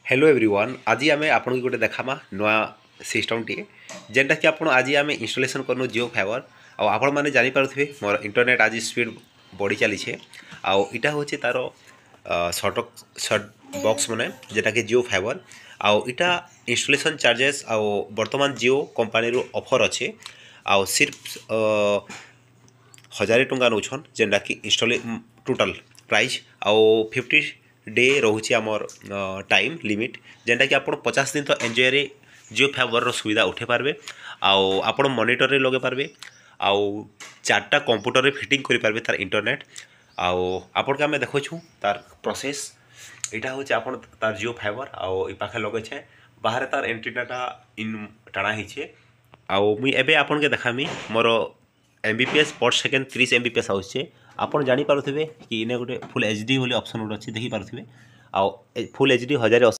hello everyone आज आम आपन गोटे देखामा नुआ सिस्टम टी जेनटा कि आपन आज आम इंस्टॉलेशन करनु जियो फाइबर आपण मैंने जानीपारे मोर इंटरनेट आज स्पीड बढ़ी चली आउ इटा हूँ तार सर्ट बॉक्स मैंने जेटा कि जियो फाइबर आउ इटा इंस्टॉलेशन चार्जेस आउ वर्तमान जियो कंपनी ऑफर अच्छे आउ सिर्फ 1000 टंका नौछन जेनटा कि इंस्टॉल टोटल प्राइस आउ 50 डे रोचे आमर टाइम लिमिट जेनटा कि आपड़ 50 दिन तो एंजॉय रे जियो फाइबर सुविधा उठे पारबे आउ आपण मॉनिटर रे लगे पारबे आउ 4टा कंप्यूटर रे फिटिंग करि पारबे तार इंटरनेट आउ आपण के हमें देखछु तार प्रोसेस इटा हो आपन तार जियो फाइबर आउ इ पाखे लगे छे बाहर तार एंटीनाटा इन टाणा हिचे आउ मुई एबे आपन के देखामी मोर एमबीपीएस पर सेकेंड 30 एमबीपीएस आउचे आपन जानी पारुथिबे कि इने गोटे फुल एचडी बोली ऑप्शन गोटे अछि देखि पारुथिबे आउ फुल एचडी 1080